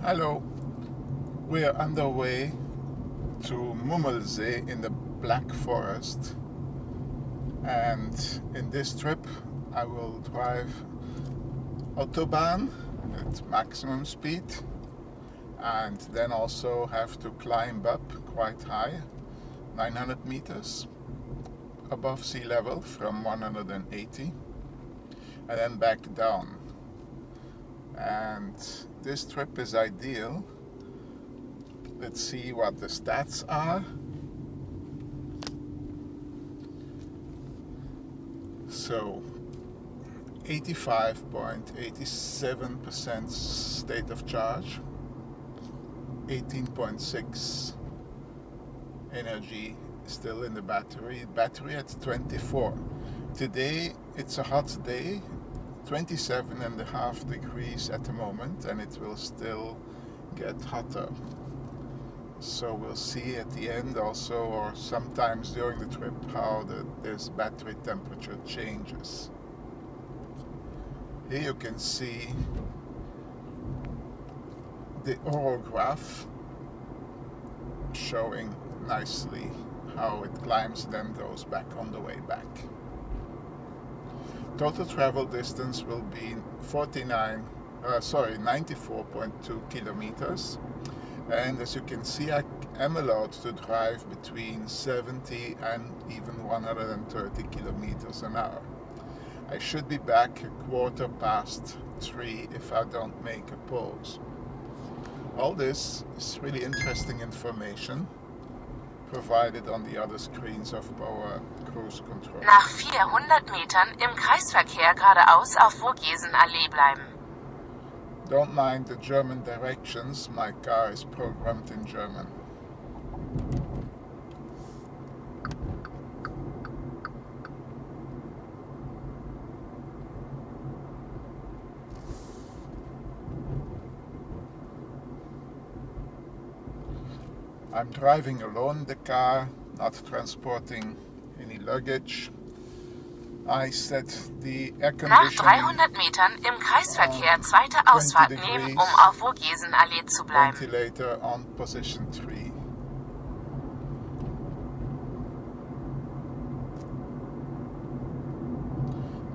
Hello, we are underway to Mummelsee in the Black Forest, and in this trip I will drive Autobahn at maximum speed and then also have to climb up quite high, 900 meters above sea level from 180, and then back down. And this trip is ideal. Let's see what the stats are. So 85.87% state of charge, 18.6 energy still in the battery at 24. Today it's a hot day, 27.5 degrees at the moment, and it will still get hotter. So we'll see at the end also, or sometimes during the trip, how this battery temperature changes. Here you can see the orograph showing nicely how it climbs, then goes back on the way back. Total travel distance will be 94.2 kilometers. And as you can see, I am allowed to drive between 70 and even 130 kilometers an hour. I should be back 3:15 if I don't make a pause. All this is really interesting information provided on the other screens of our cruise control. Nach 400 Metern im Kreisverkehr geradeaus auf Vogesenallee bleiben. Don't mind the German directions, my car is programmed in German. I'm driving alone in the car, not transporting any luggage. I set the air Nach conditioning 300 Metern im Kreisverkehr zweite Ausfahrt nehmen, auf Vogesenallee zu bleiben. ventilator on position 3.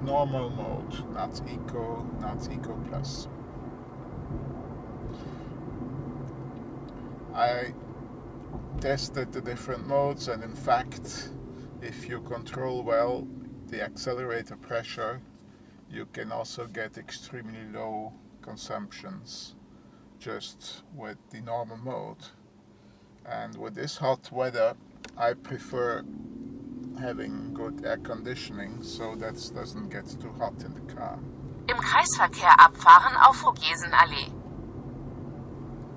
Normal mode, not eco, not eco plus. I tested the different modes, and in fact, if you control well the accelerator pressure, you can also get extremely low consumptions just with the normal mode. And with this hot weather, I prefer having good air conditioning so that it doesn't get too hot in the car. Im Kreisverkehr abfahren auf Vogesenallee.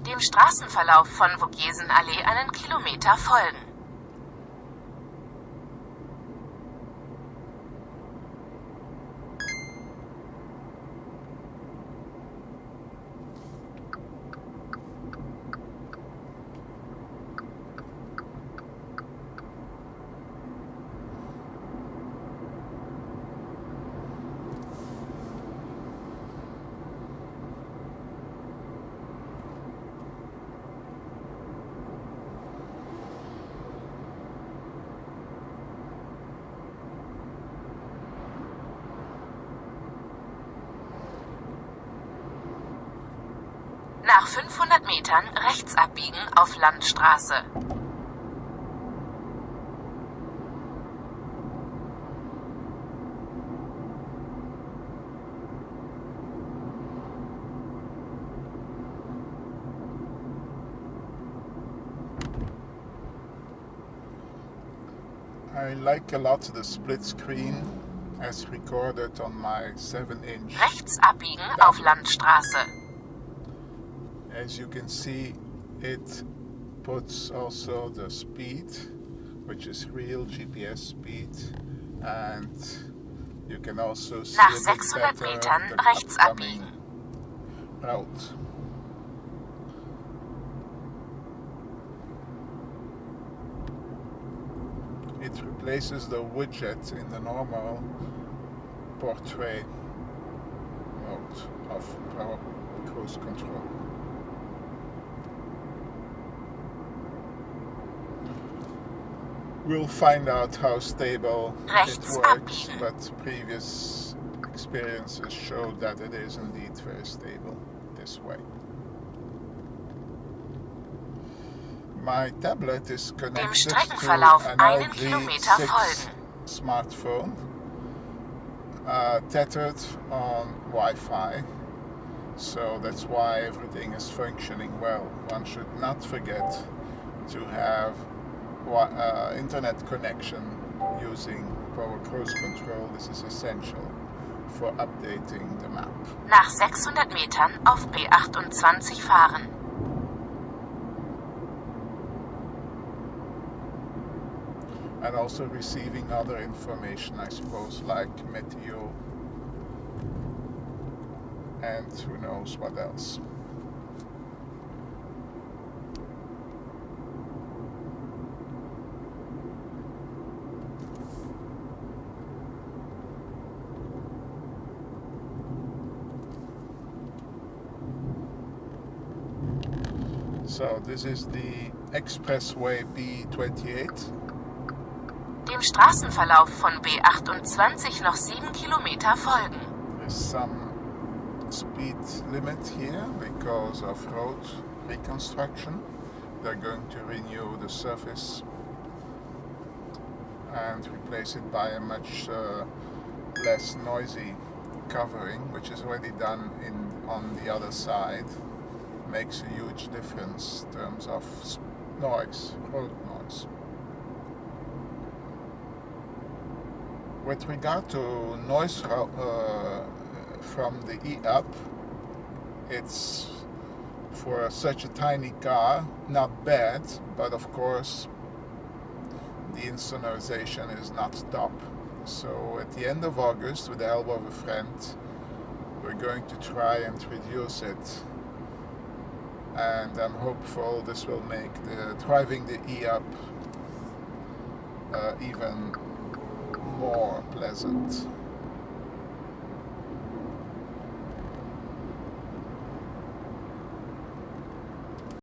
Dem Straßenverlauf von Vogesenallee einen Kilometer folgen. Nach 500 Metern rechts abbiegen auf Landstraße. I like a lot the split screen as recorded on my 7-inch. Rechts abbiegen auf Landstraße. As you can see, it puts also the speed, which is real GPS speed, and you can also see Nach a bit 600 better Metern the rechts upcoming abbiegen. route. It replaces the widget in the normal portrait mode of our cruise control. We'll find out how stable it Rechts works, abbiegen. but previous experiences showed that it is indeed very stable this way. My tablet is Dem connected to Streckenverlauf an 1 Kilometer LG6 folgen. smartphone, tethered on Wi-Fi, so that's why everything is functioning well. One should not forget to have internet connection using Power Cruise Control. This is essential for updating the map. Nach 600 Metern auf B28 fahren. And also receiving other information, I suppose, like meteo and who knows what else. So this is the expressway B28. Dem Straßenverlauf von B28 noch 7 Kilometer folgen. There's some speed limit here because of road reconstruction. They're going to renew the surface and replace it by a much less noisy covering, which is already done on the other side. Makes a huge difference in terms of noise, road noise. With regard to noise from the E-Up, it's for such a tiny car not bad, but of course the insonorization is not top. So at the end of August, with the help of a friend, we're going to try and reduce it. And I'm hopeful this will make driving the E-Up even more pleasant.